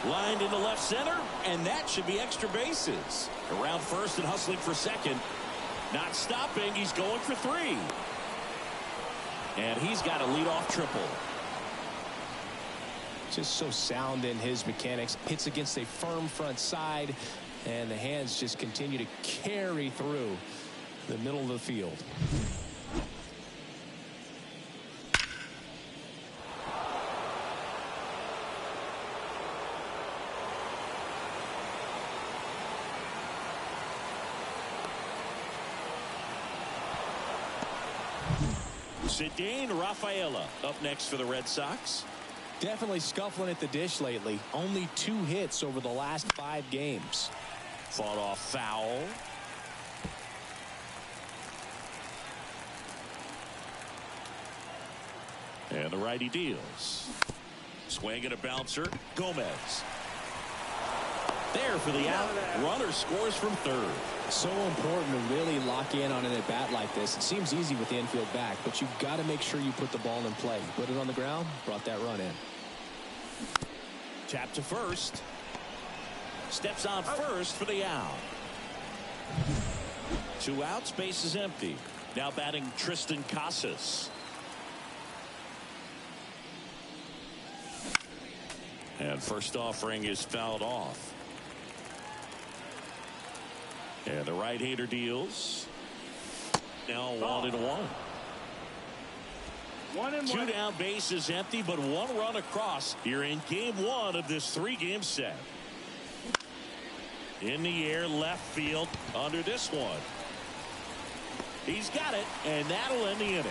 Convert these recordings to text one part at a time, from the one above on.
Lined into left center, and that should be extra bases. Around first and hustling for second. Not stopping. He's going for 3. And he's got a leadoff triple. Just so sound in his mechanics. Hits against a firm front side, and the hands just continue to carry through the middle of the field. Cedane Rafaela up next for the Red Sox. Definitely scuffling at the dish lately. Only 2 hits over the last 5 games. Fought off foul. And the righty deals. Swing and a bouncer. Gomez. There for the out. Runner scores from third. So important to really lock in on an at-bat like this. It seems easy with the infield back, but you've got to make sure you put the ball in play. Put it on the ground, brought that run in. Tap to first. Steps on first for the out. 2 outs, base is empty. Now batting Tristan Casas. And first offering is fouled off. And the right-hander deals. Now 1-1. 2 down, base is empty, but 1 run across here in game 1 of this 3-game set. In the air, left field, under this one. He's got it, and that'll end the inning.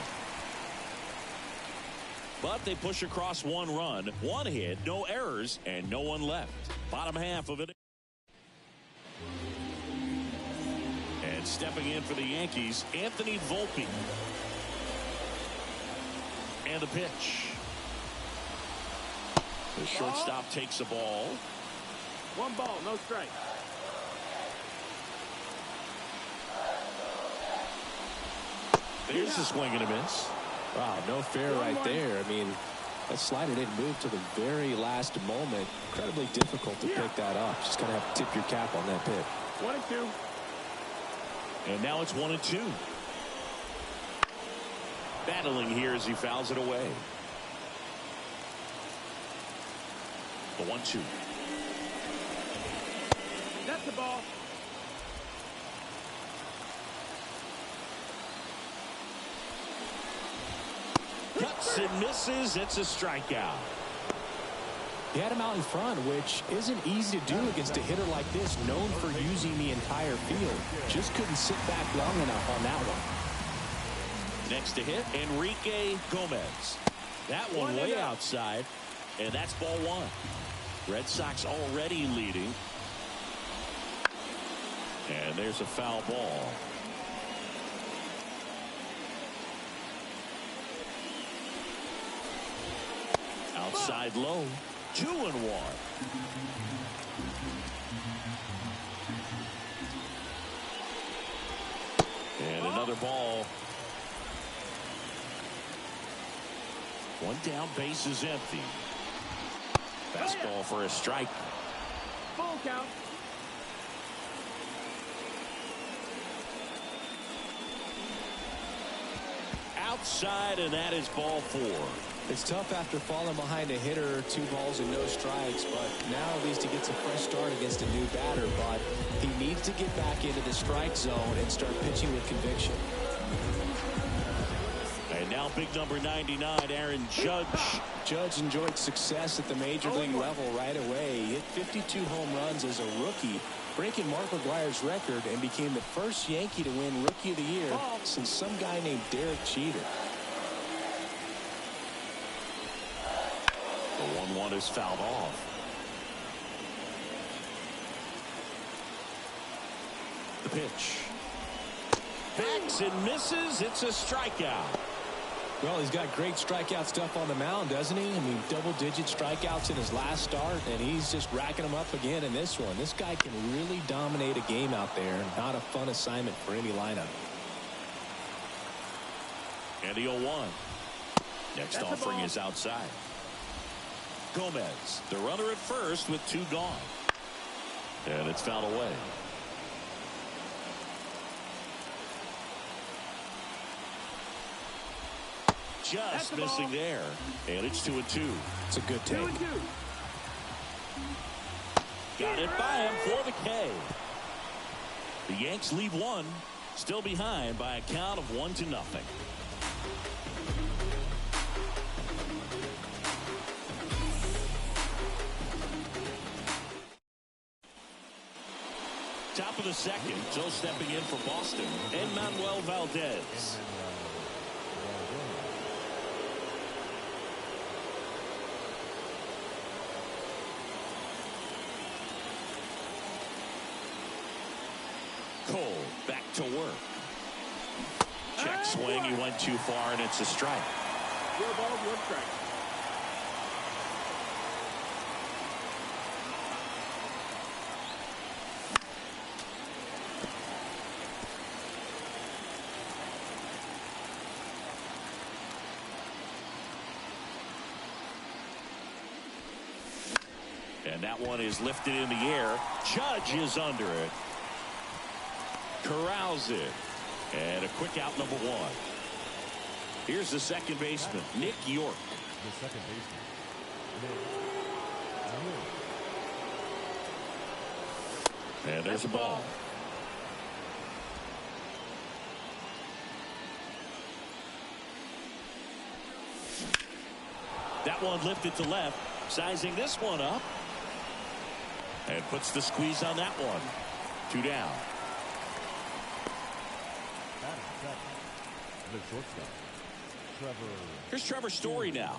But they push across 1 run, 1 hit, no errors, and no one left. Bottom half of it. And stepping in for the Yankees, Anthony Volpe. And the pitch. The shortstop takes the ball. 1 ball, no strike. There's a swing and a miss. Wow, no fair right there. I mean, that slider didn't move to the very last moment. Incredibly difficult to pick that up. Just kind of have to tip your cap on that pitch. 1-2. And now it's 1-2. Battling here as he fouls it away. The 1-2. That's the ball. Cuts and misses. It's a strikeout. He had him out in front, which isn't easy to do against a hitter like this, known for using the entire field. Just couldn't sit back long enough on that one. Next to hit, Enrique Gomez. That one way outside, and that's ball 1. Red Sox already leading. And there's a foul ball. Outside low. 2-1. And another ball. 1 down, base is empty. Fastball for a strike. Full count. Outside, and that is ball 4. It's tough after falling behind a hitter, 2 balls and no strikes, but now at least he gets a fresh start against a new batter. But he needs to get back into the strike zone and start pitching with conviction. And now big number 99, Aaron Judge. Judge enjoyed success at the major league level right away. He hit 52 home runs as a rookie, breaking Mark McGwire's record, and became the first Yankee to win Rookie of the Year since some guy named Derek Jeter. The 1-1 is fouled off. The pitch. Backs and misses. It's a strikeout. Well, he's got great strikeout stuff on the mound, doesn't he? I mean, double-digit strikeouts in his last start, and he's just racking them up again in this one. This guy can really dominate a game out there. Not a fun assignment for any lineup. And the 0-1. Next offering is outside. Gomez, the runner at first with 2 gone. And it's fouled away. Just missing there. And it's 2-2. It's a good take. 2-2. Got it by him for the K. The Yanks lead 1. Still behind by a count of 1-0. Top of the second. So stepping in for Boston. And Manuel Valdez. Cole back to work. Check swing. He went too far, and it's a strike. 4 balls, 1 strike. And that one is lifted in the air. Judge is under it. Corrals it. And a quick out, number 1. Here's the second baseman, Nick York. The second baseman, Nick York. And there's a ball. That one lifted to left. Sizing this one up. And puts the squeeze on that one. 2 down. The shortstop, Trevor. Here's Trevor Story now.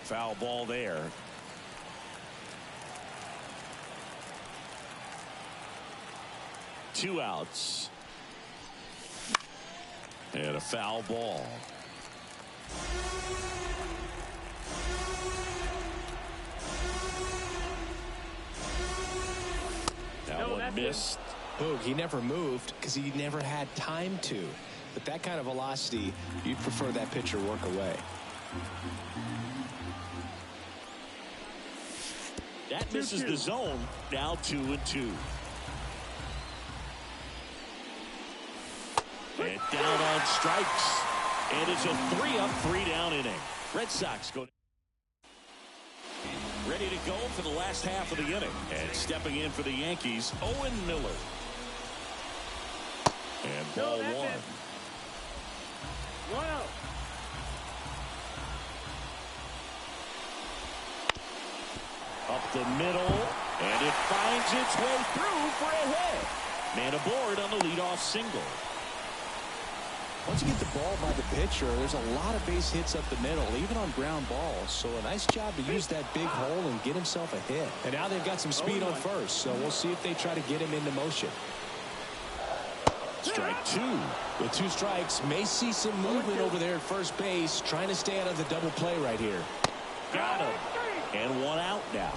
Foul ball there. Two outs. And a foul ball. That one missed. Boog, he never moved because he never had time to. But that kind of velocity, you'd prefer that pitcher work away. That misses the zone. Now 2-2. And down on strikes. And it's a 3-up, 3-down inning. Red Sox go ready to go for the last half of the inning. And stepping in for the Yankees, Owen Miller. And ball 1. 1-0. Up the middle, and it finds its way through for a hit. Man aboard on the leadoff single. Once you get the ball by the pitcher, there's a lot of base hits up the middle, even on ground balls. So a nice job to use that big hole and get himself a hit. And now they've got some speed on first, so we'll see if they try to get him into motion. Strike 2. With 2 strikes, may see some movement over there at first base, trying to stay out of the double play right here. Got him. And 1 out now.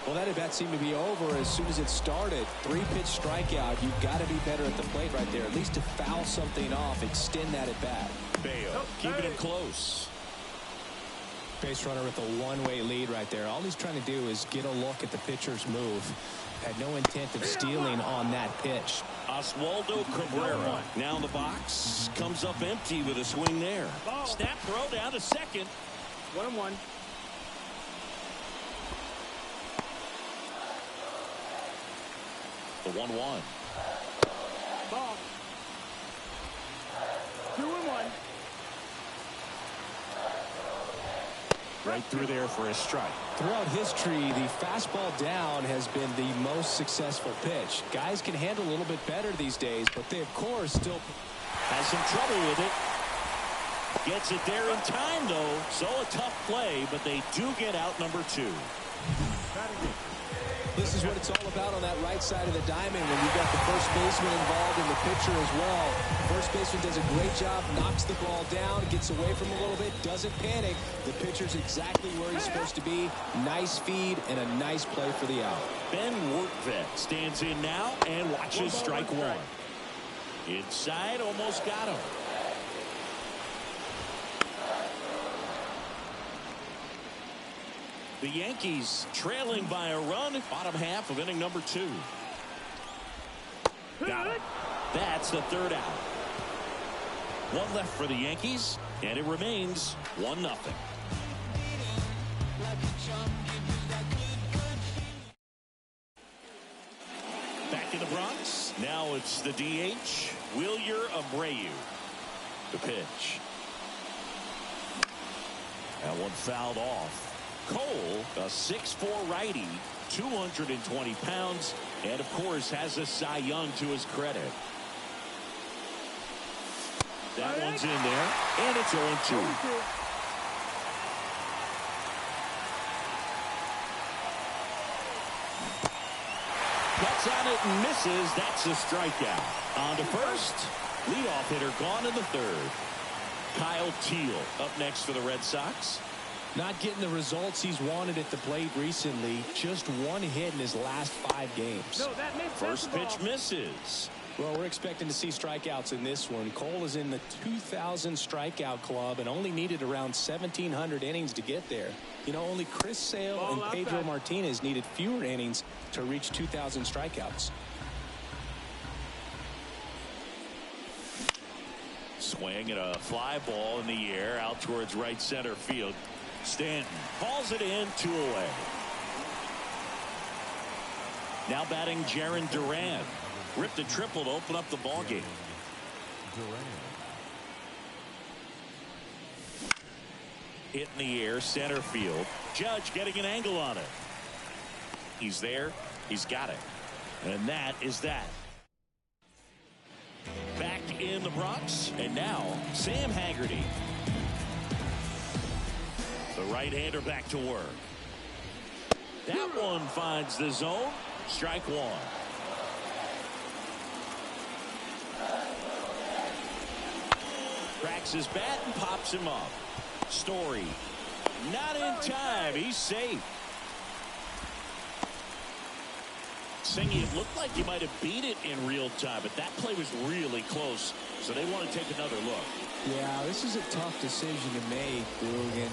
Well, that at-bat seemed to be over as soon as it started. 3-pitch strikeout. You've got to be better at the plate right there, at least to foul something off, extend that at-bat. Bayo keeping him close. Base runner with a one-way lead right there. All he's trying to do is get a look at the pitcher's move. Had no intent of stealing on that pitch. Oswaldo Cabrera now in the box. Comes up empty with a swing there. Snap throw down to second. 1-1. The 1-1. Ball. 2-1. Right through there for a strike. Throughout history, the fastball down has been the most successful pitch. Guys can handle a little bit better these days, but they, of course, still Has some trouble with it. Gets it there in time, though. So a tough play, but they do get out number 2. This is what it's all about on that right side of the diamond when you've got the first baseman involved and the pitcher as well. First baseman does a great job, knocks the ball down, gets away from him a little bit, doesn't panic. The pitcher's exactly where he's supposed to be. Nice feed and a nice play for the out. Ben Workvet stands in now and watches strike 1. Inside, almost got him. The Yankees trailing by a run. Bottom half of inning number 2. Got it. That's the third out. One left for the Yankees, and it remains 1-0. Back in the Bronx. Now it's the DH, Wilyer Abreu. The pitch. That one fouled off. Cole, a 6'4" righty, 220 pounds, and of course has a Cy Young to his credit. That one's in there, and it's 0-2. Cuts on it and misses. That's a strikeout. On to first. Leadoff hitter gone in the third. Kyle Teal up next for the Red Sox. Not getting the results he's wanted at the plate recently. Just 1 hit in his last 5 games. No, that makes First pitch misses. Well, we're expecting to see strikeouts in this one. Cole is in the 2,000 strikeout club and only needed around 1,700 innings to get there. You know, only Chris Sale and Pedro Martinez needed fewer innings to reach 2,000 strikeouts. Swing and a fly ball in the air out towards right center field. Stanton hauls it in, 2 away. Now batting Jarren Duran. Ripped a triple to open up the ball game. Hit in the air, center field. Judge getting an angle on it. He's there. He's got it. And that is that. Back in the Bronx. And now Sam Haggerty. The right-hander back to work. That one finds the zone. Strike 1. Cracks his bat and pops him up. Story. Not in time. He's safe. Singy, it looked like he might have beat it in real time, but that play was really close, so they want to take another look. Yeah, this is a tough decision to make, Rugen.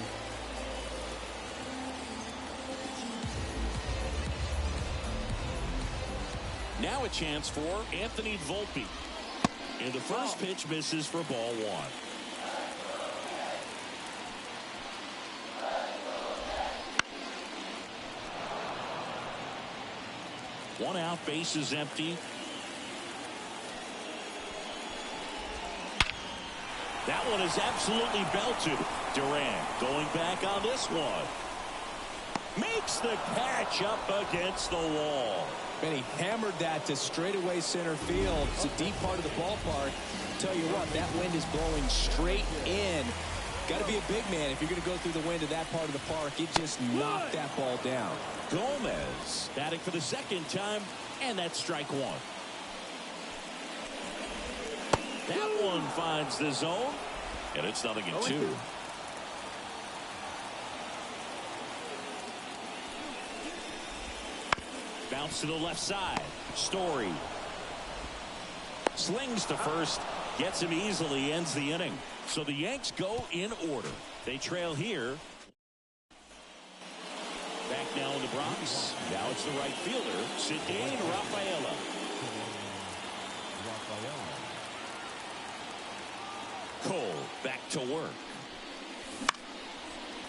Now a chance for Anthony Volpe. And the first pitch misses for ball 1. One out, base is empty. That one is absolutely belted. Duran going back on this one. Makes the catch up against the wall. And he hammered that to straightaway center field. It's a deep part of the ballpark. Tell you what, that wind is blowing straight in. Got to be a big man if you're going to go through the wind of that part of the park. It just knocked that ball down. Gomez batting for the second time, and that's strike 1. That one finds the zone, and it's 0-2. Bounce to the left side. Story slings to first, gets him easily, ends the inning. So the Yanks go in order. They trail here. Back now in the Bronx. Now it's the right fielder, Sidney Rafaela. Cole back to work.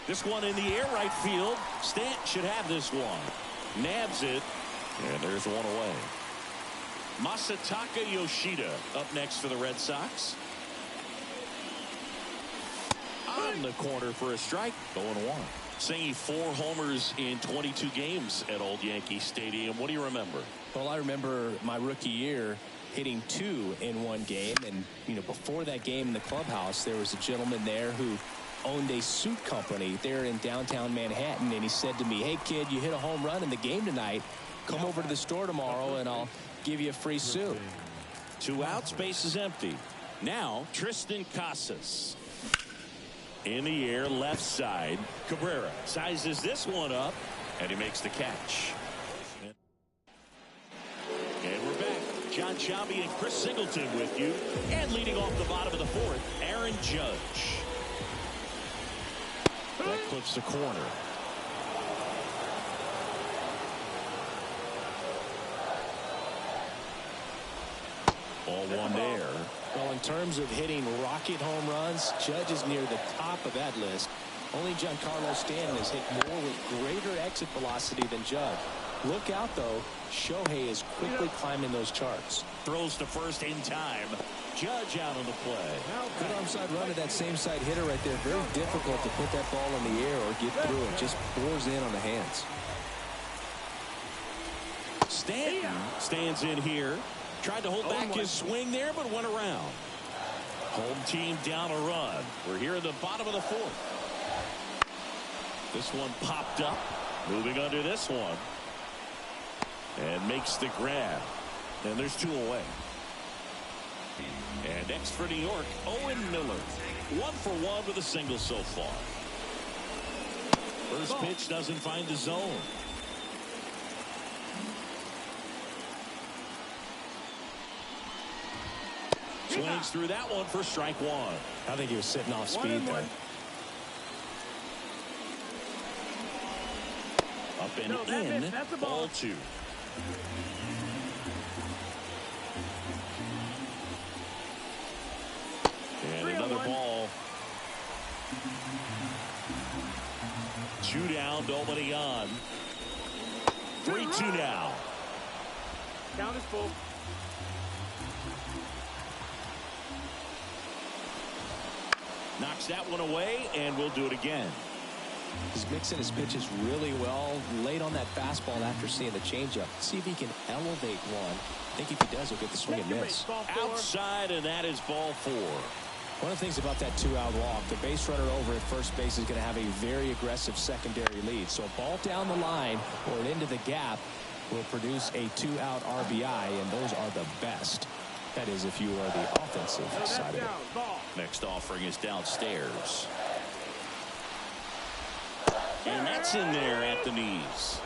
This one in the air, right field. Stanton should have this one. Nabs it. And there's one away. Masataka Yoshida up next for the Red Sox. On the corner for a strike. 0-1. Singy 4 homers in 22 games at Old Yankee Stadium. What do you remember? Well, I remember my rookie year hitting 2 in 1 game. And, you know, before that game in the clubhouse, there was a gentleman there who owned a suit company there in downtown Manhattan. And he said to me, hey, kid, you hit a home run in the game tonight. Come over to the store tomorrow and I'll give you a free suit. 2 outs, base is empty. Now Tristan Casas. In the air, left side. Cabrera sizes this one up, and he makes the catch. And we're back. John Sciambi and Chris Singleton with you. And leading off the bottom of the fourth, Aaron Judge. That clips the corner. Ball one there. Well, in terms of hitting rocket home runs, Judge is near the top of that list. Only Giancarlo Stanton has hit more with greater exit velocity than Judge. Look out, though. Shohei is quickly climbing those charts. Throws to first in time. Judge out on the play. Good onside run to that same side hitter right there. Very difficult to put that ball in the air or get through it. Just pours in on the hands. Stanton stands in here. Tried to hold back his swing there, but went around. Home team down a run. We're here in the bottom of the fourth. This one popped up. Moving under this one. And makes the grab. And there's two away. And next for New York, Owen Miller. 1 for 1 with a single so far. First pitch doesn't find the zone. Swings through that one for strike one. I think he was sitting off speed there. Up and in. That's a ball 2. And another ball. 2 down, nobody on. 3-2 now. Count is full. Knocks that one away, and we'll do it again. He's mixing his pitches really well. Late on that fastball after seeing the changeup. See if he can elevate one. I think if he does, he'll get the swing and miss. Outside, and that is ball 4. One of the things about that 2-out walk, the base runner over at first base is going to have a very aggressive secondary lead. So a ball down the line or into the gap will produce a 2-out RBI, and those are the best. That is, if you are the offensive side of it. Next offering is downstairs. And that's in there at the knees.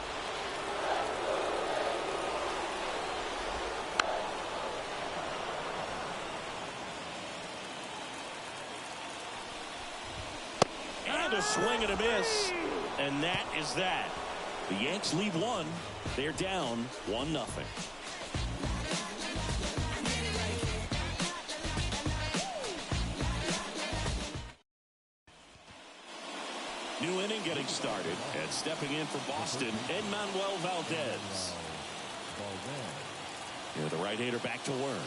And a swing and a miss. And that is that. The Yanks lead 1. They're down 1-0. New inning getting started, and stepping in for Boston, Manuel Valdez. Here, the right-hander back to work.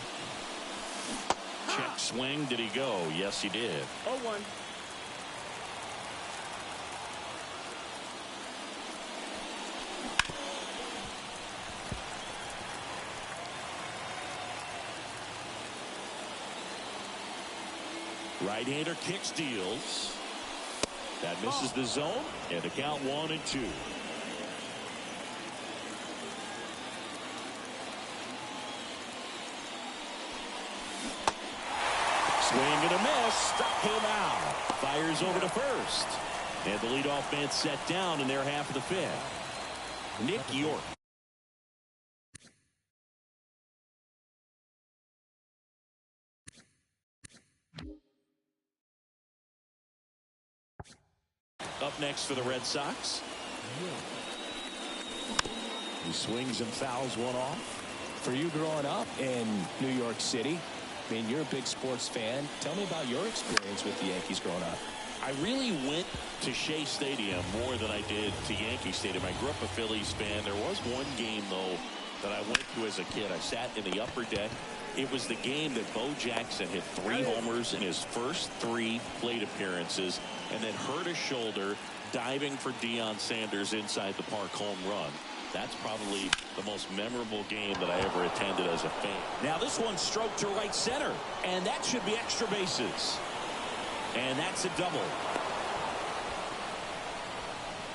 Check swing. Did he go? Yes, he did. 0-1. Right-hander kicks, deals. That misses the zone, and the count 1-2. Swing and a miss. Struck him out. Fires over to first. And the leadoff man set down in their half of the 5th. Nick York. Up next for the Red Sox. He swings and fouls one off. For you growing up in New York City, I mean, you're a big sports fan. Tell me about your experience with the Yankees growing up. I really went to Shea Stadium more than I did to Yankee Stadium. I grew up a Phillies fan. There was one game, though, that I went to as a kid. I sat in the upper deck. It was the game that Bo Jackson hit 3 homers in his first 3 plate appearances and then hurt his shoulder diving for Deion Sanders inside the park home run. That's probably the most memorable game that I ever attended as a fan. Now this one stroked to right center, and that should be extra bases. And that's a double.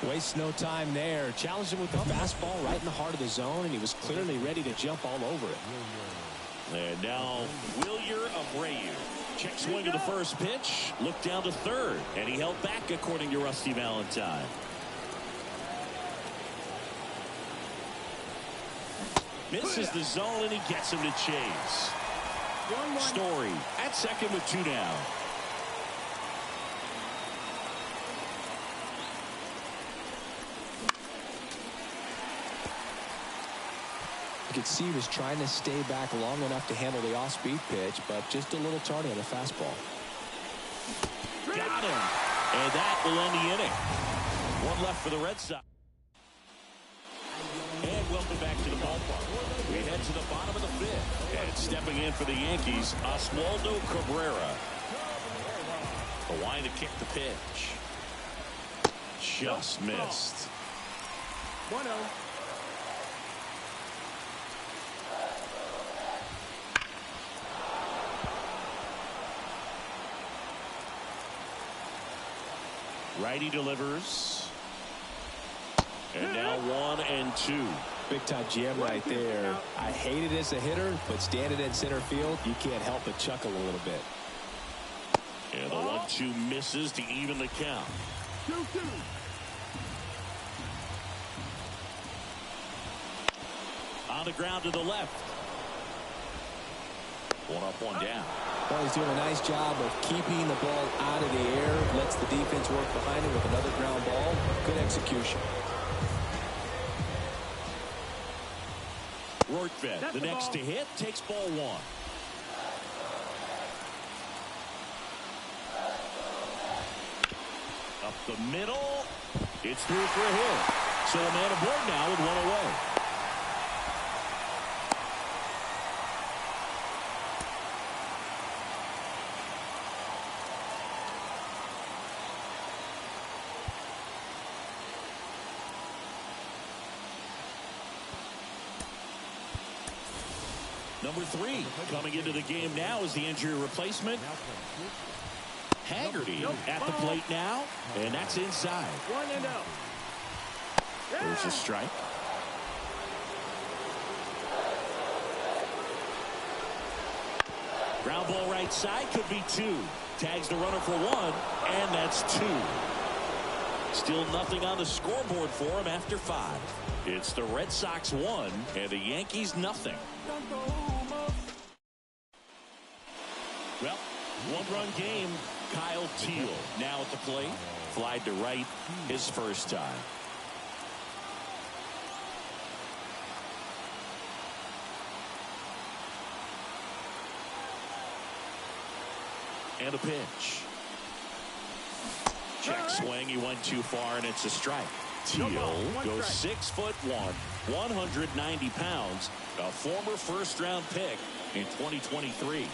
Wastes no time there. Challenged him with the fastball right in the heart of the zone, and he was clearly ready to jump all over it. And now Wilyer Abreu. Check swing to the first pitch. Look down to third. And he held back, according to Rusty Valentine. Misses the zone, and he gets him to chase. Story at second with 2 down. You could see he was trying to stay back long enough to handle the off-speed pitch, but just a little tardy on the fastball. Got him. And that will end the inning. 1 left for the Red Sox. And welcome back to the ballpark. We head to the bottom of the 5th. And stepping in for the Yankees, Oswaldo Cabrera. The line to kick the pitch. Just missed. 1-0. Righty delivers. And now 1-2. Big time jam right there. I hate it as a hitter, but standing in center field, you can't help but chuckle a little bit. And the 1-2 misses to even the count. 2-2. On the ground to the left. 1 up, 1 down. Well, he's doing a nice job of keeping the ball out of the air. Lets the defense work behind him with another ground ball. Good execution. Rortvedt, the next to hit, takes ball 1. Up the middle. It's through for a hit. So a man aboard now with 1 away. Number 3 coming into the game now is the injury replacement. Haggerty at the plate now, and that's inside. 1-0. There's a strike. Ground ball right side, could be 2. Tags the runner for 1, and that's 2. Still nothing on the scoreboard for him after 5. It's the Red Sox 1 and the Yankees nothing. Well, 1-run game. Kyle Teal now at the plate. Flied to right his first time. And a pitch. Check swing. He went too far, and it's a strike. Teal goes 6'1", 190 pounds, a former first-round pick in 2023.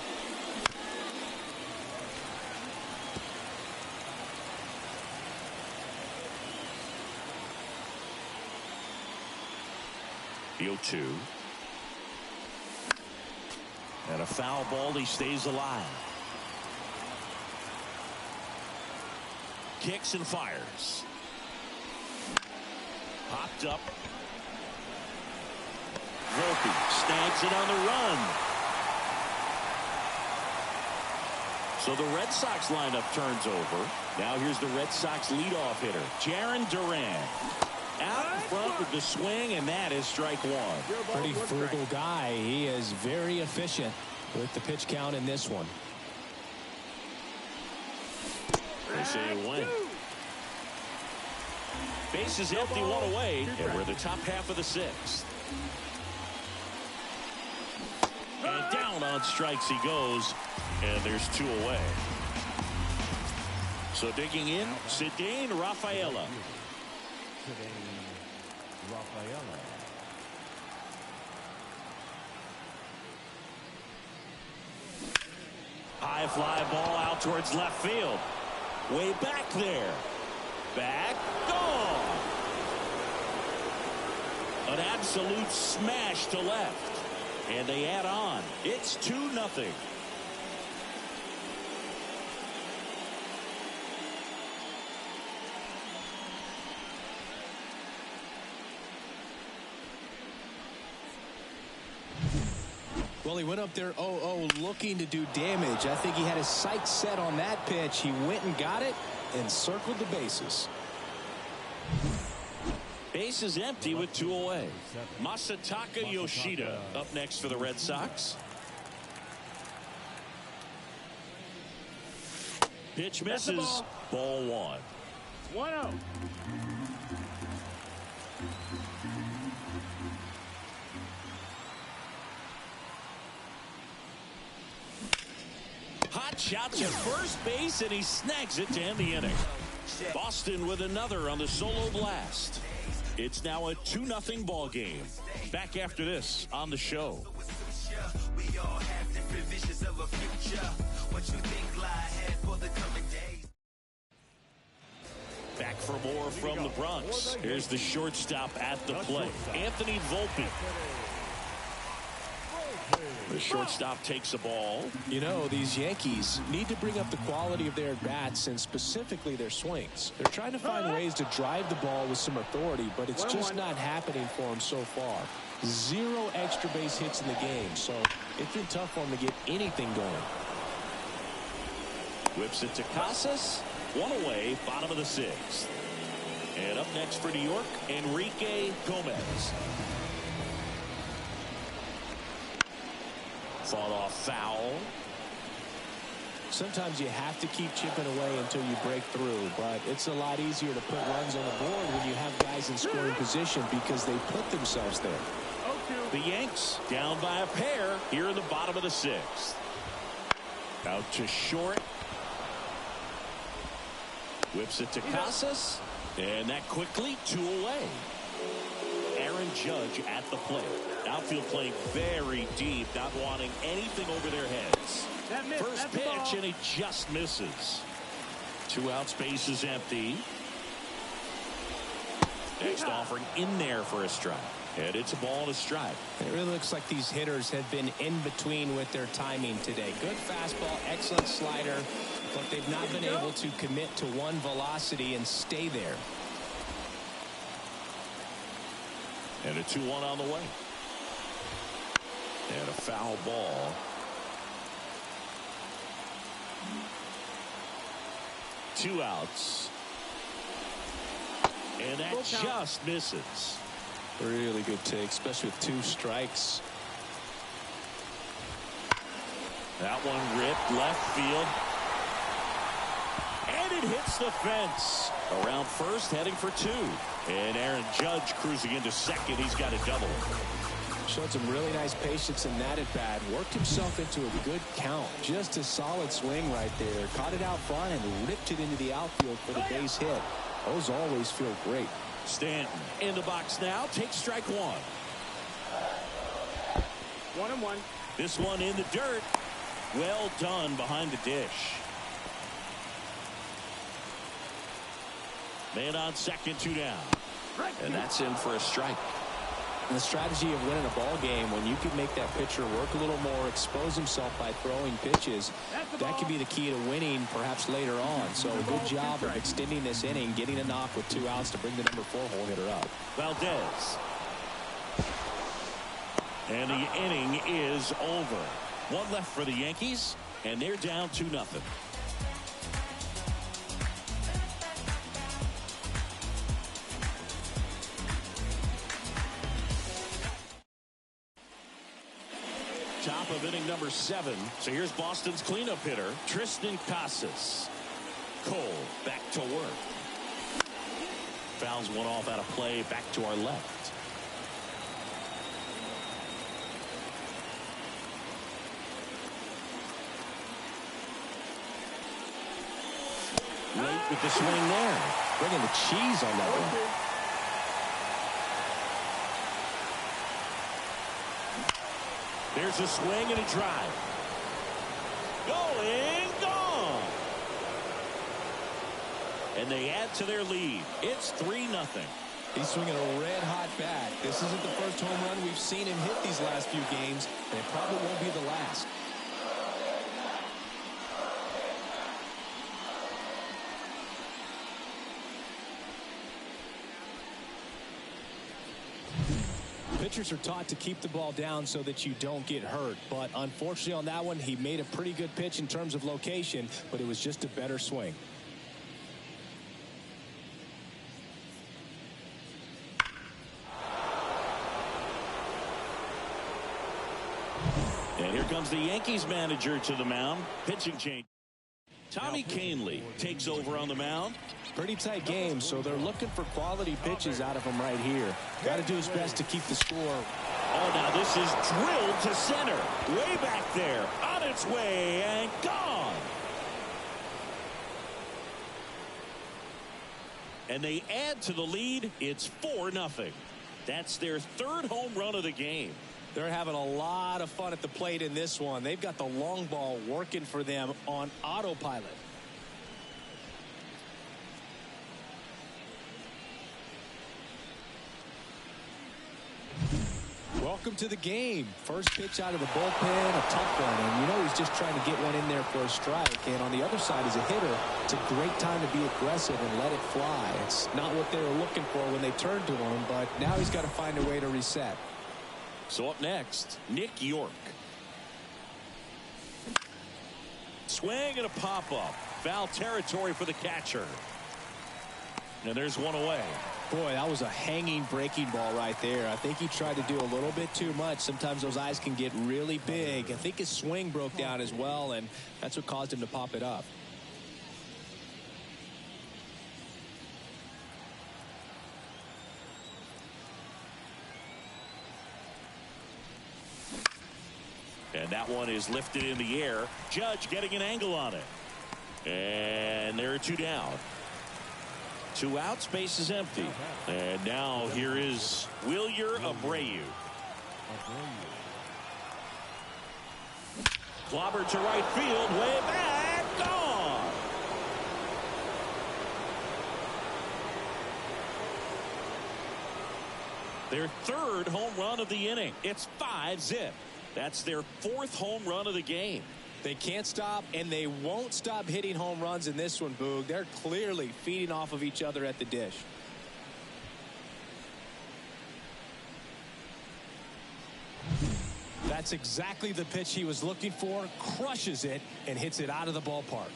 The 0-2. And a foul ball. He stays alive. Kicks and fires. Popped up. Volpe snags it on the run. So the Red Sox lineup turns over. Now here's the Red Sox leadoff hitter, Jarren Duran. Out in front with the swing, and that is strike 1. Pretty frugal guy. He is very efficient with the pitch count in this one. They say a win. Base is empty, 1 away, and we're the top half of the 6th. And down on strikes he goes, and there's 2 away. So digging in, Cedane Rafaela. High fly ball out towards left field. Way back there. Back. Gone. An absolute smash to left. And they add on. It's 2-0. Well, he went up there 0-0 looking to do damage. I think he had his sights set on that pitch. He went and got it and circled the bases. Base is empty with 2 away. Masataka Yoshida up next for the Red Sox. Pitch misses. Ball 1. 1-0. Hot shot to first base, and he snags it to end the inning. Boston with another on the solo blast. It's now a 2-0 ball game. Back after this on the show. We all have different visions of a future. What you think lie ahead for the coming days. Back for more from the Bronx. Here's the shortstop at the plate, Anthony Volpe. The shortstop takes the ball. You know, these Yankees need to bring up the quality of their bats and specifically their swings. They're trying to find ways to drive the ball with some authority, but it's just not happening for them so far. 0 extra base hits in the game, so it's been tough for them to get anything going. Whips it to Casas. 1 away, bottom of the 6th. And up next for New York, Enrique Gomez. Fought off foul. Sometimes you have to keep chipping away until you break through, but it's a lot easier to put runs on the board when you have guys in scoring position because they put themselves there. The Yanks down by a pair here in the bottom of the 6th. Out to short. Whips it to Casas. And that quickly 2 away. Aaron Judge at the plate. Outfield playing very deep, not wanting anything over their heads. First pitch, and he just misses. 2 outs, base is empty. Next offering in there for a strike. And it's a ball and a strike. It really looks like these hitters have been in between with their timing today. Good fastball, excellent slider, but they've not been able to commit to one velocity and stay there. And a 2-1 on the way. And a foul ball. Two outs. And that just misses. Really good take, especially with 2 strikes. That one ripped left field. And it hits the fence. Around first, heading for 2. And Aaron Judge cruising into second. He's got a double. Showed some really nice patience in that at bat. Worked himself into a good count. Just a solid swing right there. Caught it out front and ripped it into the outfield for the base hit. Those always feel great. Stanton in the box now. Takes strike 1. 1-1. This one in the dirt. Well done behind the dish. Man on second, 2 down. And that's in for a strike. And the strategy of winning a ball game, when you can make that pitcher work a little more, expose himself by throwing pitches, that could be the key to winning perhaps later on. So a good job of extending this inning, getting a knock with 2 outs to bring the number 4 hole hitter up. Valdez. And the inning is over. 1 left for the Yankees, and they're down 2-0. Top of inning number 7. So here's Boston's cleanup hitter, Tristan Casas. Cole back to work. Fouls one off out of play, back to our left. Late with the swing there. Bringing the cheese on that one. There's a swing and a drive. Going, gone. And they add to their lead. It's 3-0. He's swinging a red-hot bat. This isn't the first home run we've seen him hit these last few games, and it probably won't be the last. Pitchers are taught to keep the ball down so that you don't get hurt, but unfortunately on that one, he made a pretty good pitch in terms of location, but it was just a better swing. comes the Yankees manager to the mound. Pitching change. Tommy Kahnle takes over on the mound. Pretty tight game, so they're looking for quality pitches out of him right here. Got to do his best to keep the score. Oh, now this is drilled to center. Way back there. On its way and gone. And they add to the lead. It's 4-0. That's their third home run of the game. They're having a lot of fun at the plate in this one. They've got the long ball working for them on autopilot. Welcome to the game. First pitch out of the bullpen, a tough one. And you know he's just trying to get one in there for a strike. And on the other side, as a hitter, it's a great time to be aggressive and let it fly. It's not what they were looking for when they turned to him, but now he's got to find a way to reset. So up next, Nick York. Swing and a pop-up. Foul territory for the catcher. And there's one away. Boy, that was a hanging breaking ball right there. I think he tried to do a little bit too much. Sometimes those eyes can get really big. I think his swing broke down as well, and that's what caused him to pop it up. And that one is lifted in the air. Judge getting an angle on it. And there are two down. 2 outs, base is empty. And now here is Wilyer Abreu. Clobber to right field, way back, gone. Their third home run of the inning. It's 5-zip. That's their 4th home run of the game. They can't stop, and they won't stop hitting home runs in this one, Boog. They're clearly feeding off of each other at the dish. That's exactly the pitch he was looking for. Crushes it and hits it out of the ballpark.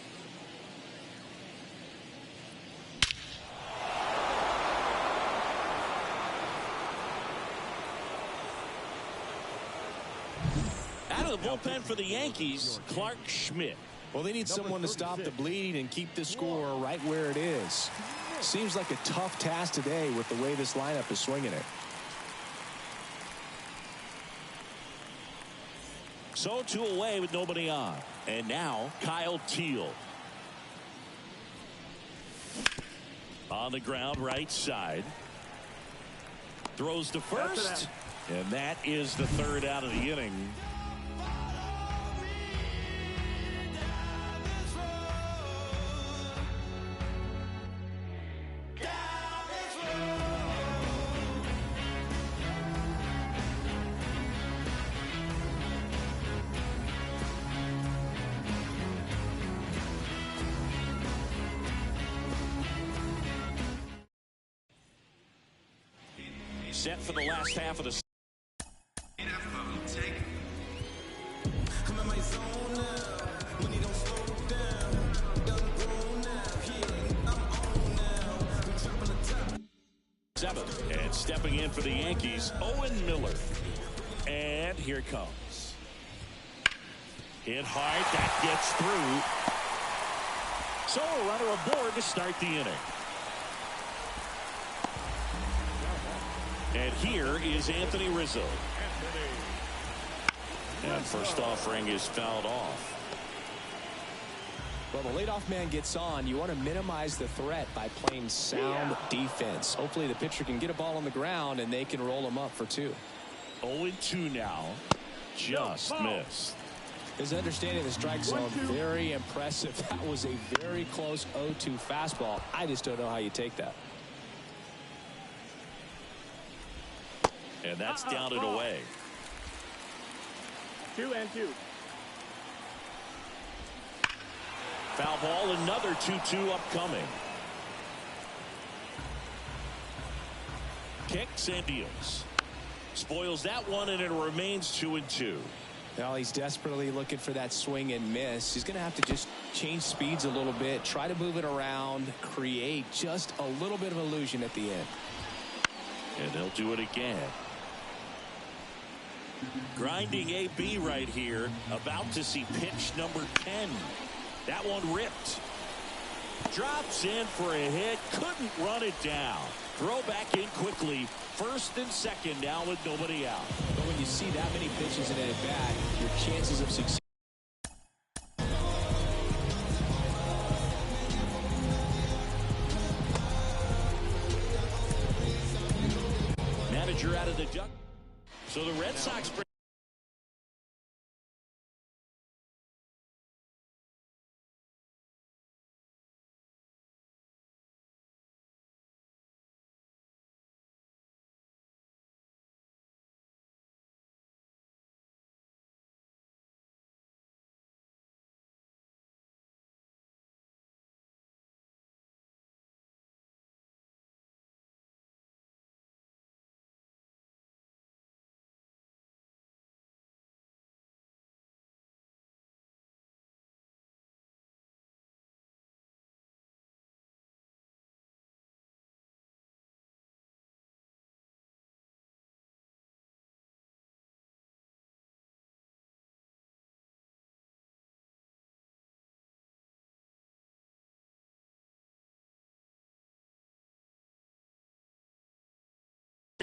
Out of the bullpen for the Yankees, Clark Schmidt. Well, they need someone to stop the bleeding and keep the score right where it is. Seems like a tough task today with the way this lineup is swinging it. So 2 away with nobody on. And now Kyle Teel. On the ground, right side. Throws to first. And that is the 3rd out of the inning. Set for the last half of the seventh. And stepping in for the Yankees, Owen Miller. And here it comes. Hit hard. That gets through. So a runner aboard to start the inning. And here is Anthony Rizzo. And first offering is fouled off. Well, the leadoff man gets on. You want to minimize the threat by playing sound defense. Hopefully the pitcher can get a ball on the ground and they can roll him up for 2. 0-2 now. Just missed. His understanding of the strike zone, very impressive. That was a very close 0-2 fastball. I just don't know how you take that. And that's down and away. 2-2. Foul ball, another 2-2 upcoming. Kicks and deals. Spoils that one, and it remains 2-2. Well, he's desperately looking for that swing and miss. He's going to have to just change speeds a little bit, try to move it around, create just a little bit of illusion at the end. And they'll do it again. Grinding AB right here. About to see pitch number 10. That one ripped. Drops in for a hit. Couldn't run it down. Throw back in quickly. First and second now with nobody out. But when you see that many pitches in at bat, your chances of success. Manager out of the duck. So the Red Sox bring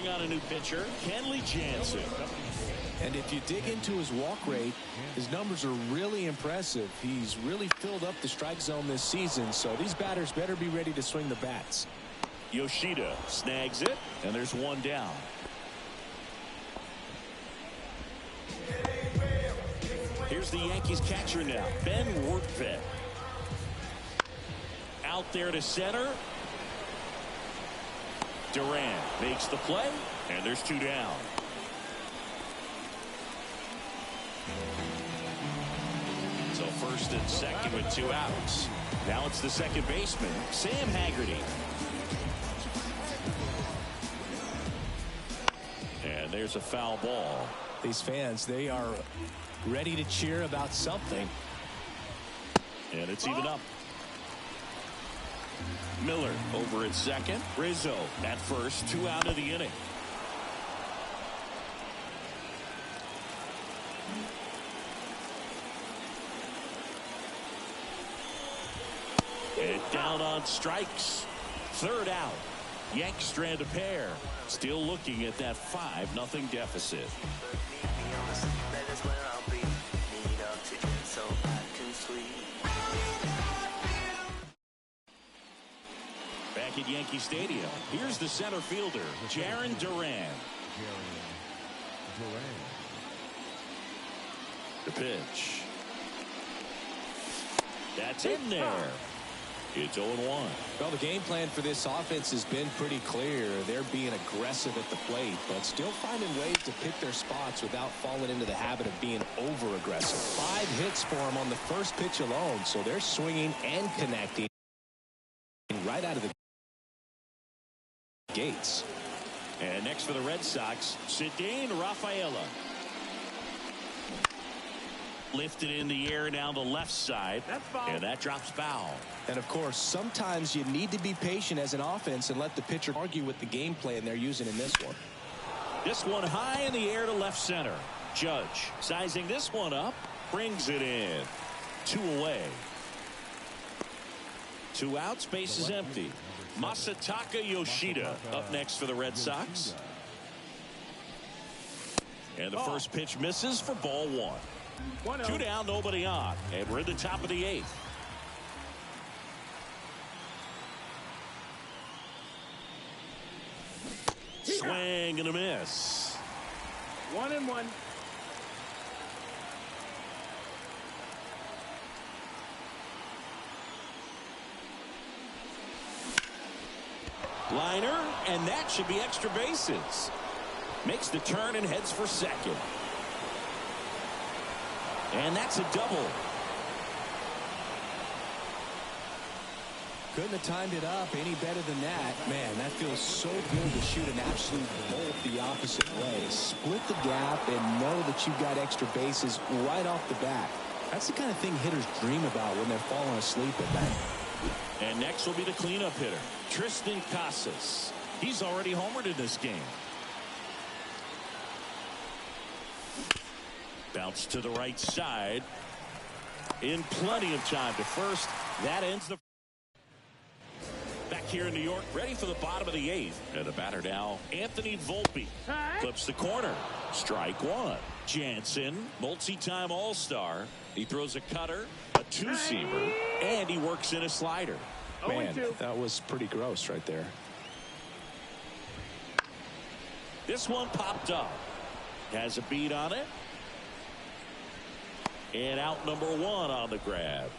on a new pitcher, Kenley Jansen. And if you dig into his walk rate, his numbers are really impressive. He's really filled up the strike zone this season, so these batters better be ready to swing the bats. Yoshida snags it, and there's one down. Here's the Yankees catcher now, Ben Wortvedt. Out there to center. Durant makes the play, and there's two down. So first and second with two outs. Now it's the second baseman, Sam Haggerty. And there's a foul ball. These fans, they are ready to cheer about something. And it's even up. Miller over at second. Rizzo at first. Two out of the inning. And down on strikes. Third out. Yanks strand a pair. Still looking at that 5-0 deficit. Back at Yankee Stadium, here's the center fielder, Jarren Duran. The pitch. That's in there. It's 0-1. Well, the game plan for this offense has been pretty clear. They're being aggressive at the plate, but still finding ways to pick their spots without falling into the habit of being over-aggressive. 5 hits for them on the first pitch alone, so they're swinging and connecting right out of the gates. And next for the Red Sox, Ceddanne Rafaela. Lifted in the air down the left side. And that drops foul. And of course, sometimes you need to be patient as an offense and let the pitcher argue with the game plan they're using in this one. This one high in the air to left center. Judge sizing this one up, brings it in. 2 away. 2 outs, base is empty. Masataka Yoshida up next for the Red Sox. And the first pitch misses for ball 1. 2 down, nobody on, and we're at the top of the 8th. Swing and a miss. 1-1. Liner, and that should be extra bases. Makes the turn and heads for second. And that's a double. Couldn't have timed it up any better than that. Man, that feels so good to shoot an absolute bolt the opposite way. Split the gap and know that you've got extra bases right off the bat. That's the kind of thing hitters dream about when they're falling asleep at night. And next will be the cleanup hitter, Tristan Casas. He's already homered in this game. Bounce to the right side. In plenty of time to first. That ends the. Back here in New York, ready for the bottom of the 8th. And the batter now, Anthony Volpe. Clips the corner. Strike one. Jansen, multi-time All-Star. He throws a cutter, a two-seamer, and he works in a slider. Man, that was pretty gross right there. This one popped up. Has a beat on it. And out number 1 on the grab.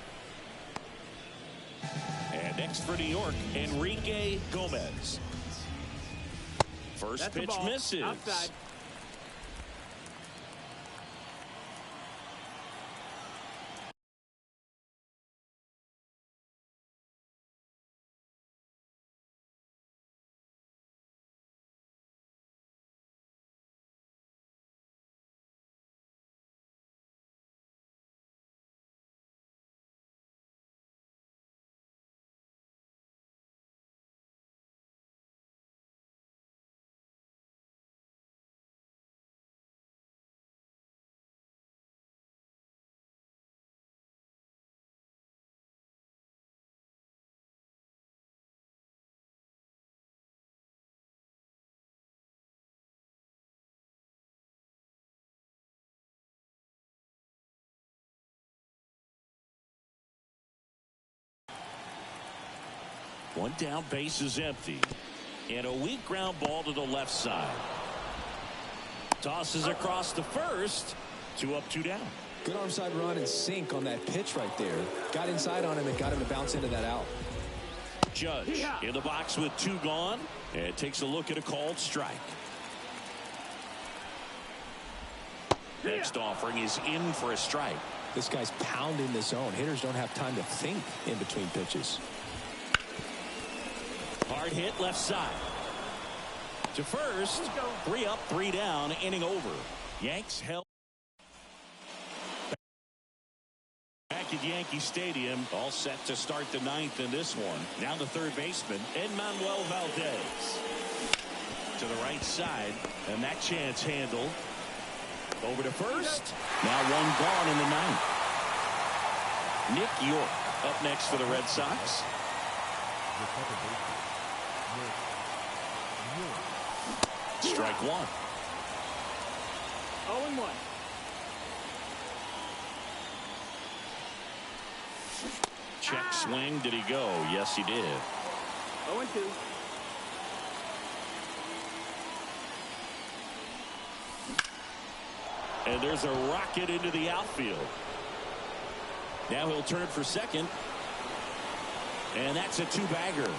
And next for New York, Enrique Gomez. First pitch misses. Outside. One down, base is empty. And a weak ground ball to the left side. Tosses across to first. 2 up, 2 down. Good onside run and sink on that pitch right there. Got inside on him and got him to bounce into that out. Judge in the box with 2 gone. And takes a look at a called strike. Next offering is in for a strike. This guy's pounding the zone. Hitters don't have time to think in between pitches. Hard hit left side. To first. 3 up, 3 down. Inning over. Yanks held. Back at Yankee Stadium. All set to start the 9th in this one. Now the third baseman, Manuel Valdez. To the right side. And that chance handled. Over to first. Now 1 gone in the 9th. Nick York up next for the Red Sox. Strike 1. 0-1. Check swing. Did he go? Yes, he did. 0-2. And there's a rocket into the outfield. Now he'll turn for second. And that's a 2-bagger.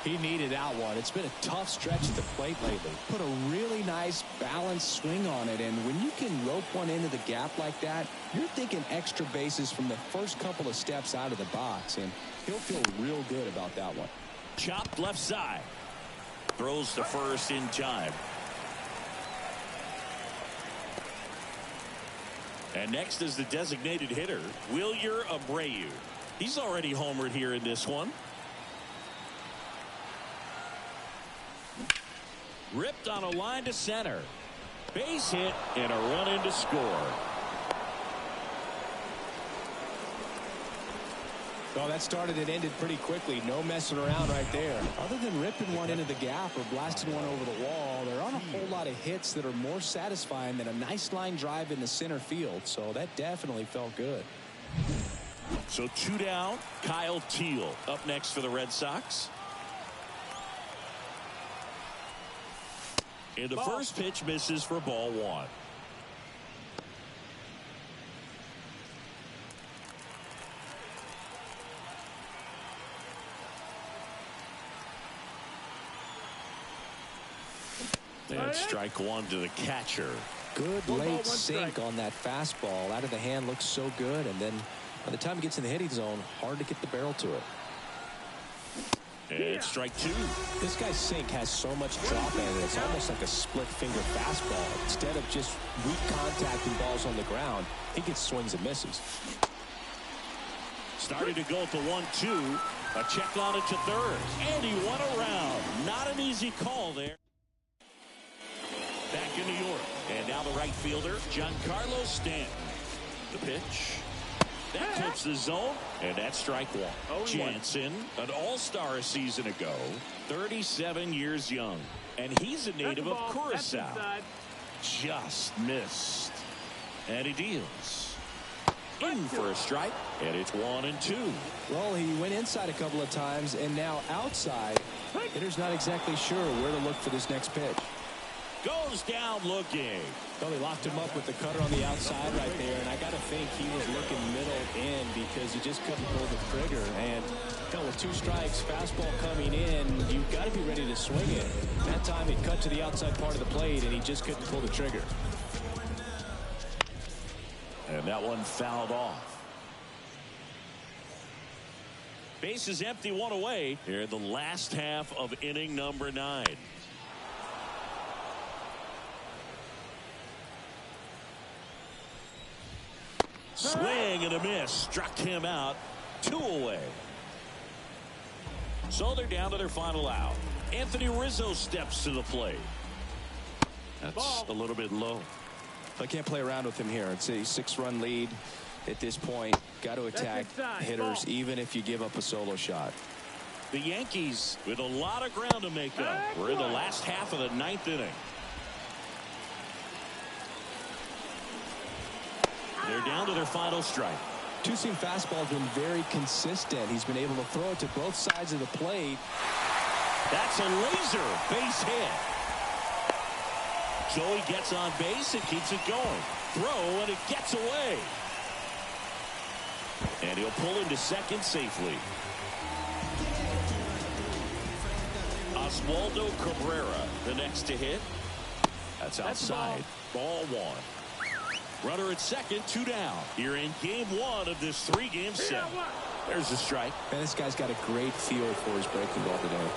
He needed that one. It's been a tough stretch at the plate lately. Put a really nice balanced swing on it, and when you can rope one into the gap like that, you're thinking extra bases from the first couple of steps out of the box, and he'll feel real good about that one. Chopped left side. Throws to first in time. And next is the designated hitter, Wilyer Abreu. He's already homered here in this one. Ripped on a line to center. Base hit and a run in to score. Well, that started and ended pretty quickly. No messing around right there. Other than ripping one into the gap or blasting one over the wall, there aren't a whole lot of hits that are more satisfying than a nice line drive in the center field. So that definitely felt good. So 2 down. Kyle Teal up next for the Red Sox. And the first pitch misses for ball 1. And strike 1 to the catcher. Good late sink on that fastball. Out of the hand looks so good, and then by the time it gets in the hitting zone, hard to get the barrel to it. And strike 2. This guy's sink has so much drop in it. It's almost like a split finger fastball. Instead of just weak contact and balls on the ground, he gets swings and misses. Starting to go at the 1-2. A check on it to third. And he won around. Not an easy call there. Back in New York, And now the right fielder, Giancarlo Stanton. The pitch. That clips the zone, and that's strike one. Jansen, an all-star a season ago, 37 years young. And he's a native of Curacao. Just missed. And he deals. In for a strike, and it's 1-2. Well, he went inside a couple of times, and now outside. Hitter's not exactly sure where to look for this next pitch. Goes down looking. Well, they locked him up with the cutter on the outside right there, and I got to think he was looking middle in because he just couldn't pull the trigger. And with 2 strikes, fastball coming in, you've got to be ready to swing it. That time it cut to the outside part of the plate, and he just couldn't pull the trigger. And that one fouled off. Base is empty, 1 away here in the last half of inning number 9. Swing and a miss. Struck him out. 2 away. So they're down to their final out. Anthony Rizzo steps to the plate. That's a little bit low. I can't play around with him here. It's a 6-run lead at this point. Got to attack hitters even if you give up a solo shot. The Yankees with a lot of ground to make up. We're in the last half of the 9th inning. They're down to their final strike. Two-seam fastball has been very consistent. He's been able to throw it to both sides of the plate. That's a laser base hit. Joey gets on base and keeps it going. Throw and it gets away. And he'll pull into second safely. Oswaldo Cabrera, the next to hit. That's outside. Ball 1. Runner at second, 2 down. Here in game 1 of this 3-game set. There's a strike. Man, this guy's got a great feel for his breaking ball today.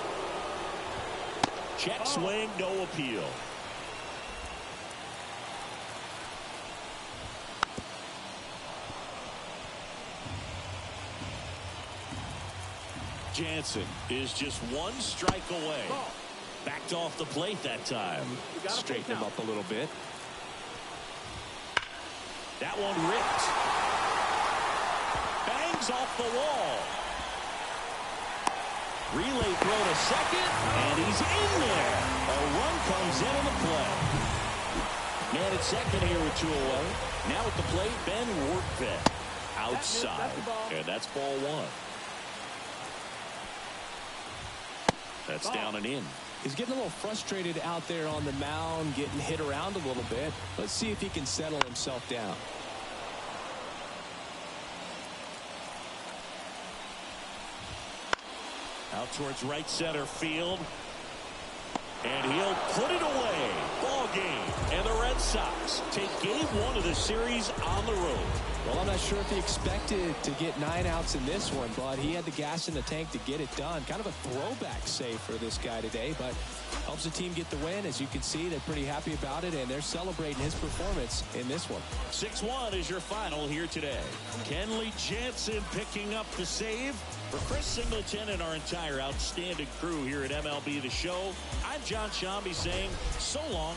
Check swing, no appeal. Jansen is just 1 strike away. Backed off the plate that time. Straighten him up a little bit. That one ripped. Bangs off the wall. Relay throw to second, and he's in there. A run comes in on the play. Man at second here with 2 away. Now at the plate, Ben Workvet outside. And that's ball 1. That's down and in. He's getting a little frustrated out there on the mound, getting hit around a little bit. Let's see if he can settle himself down. Out towards right center field. And he'll put it away. Ball game. And the Red Sox take game 1 of the series on the road. Well, I'm not sure if he expected to get 9 outs in this one, but he had the gas in the tank to get it done. Kind of a throwback save for this guy today, but helps the team get the win. As you can see, they're pretty happy about it, and they're celebrating his performance in this one. 6-1 is your final here today. Kenley Jansen picking up the save. For Chris Singleton and our entire outstanding crew here at MLB The Show, I'm John Shambi saying so long.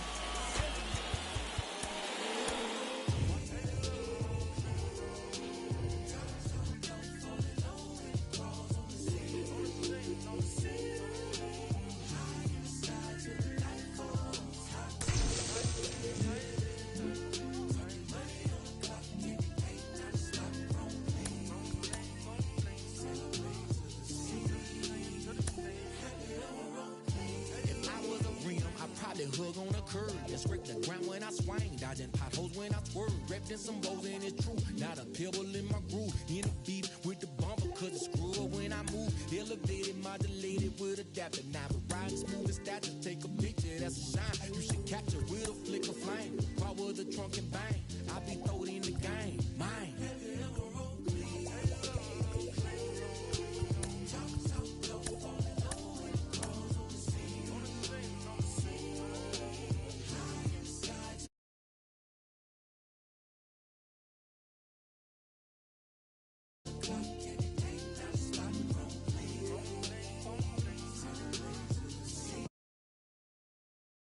Hug on a curve, yeah, scrape the ground when I swing, dodging potholes when I swerve, wrapped in some bows and it's true, not a pebble in my groove, in the beat with the bumper, cause it's screw up when I move, elevated, modulated with adapter, now we're riding smooth and stature,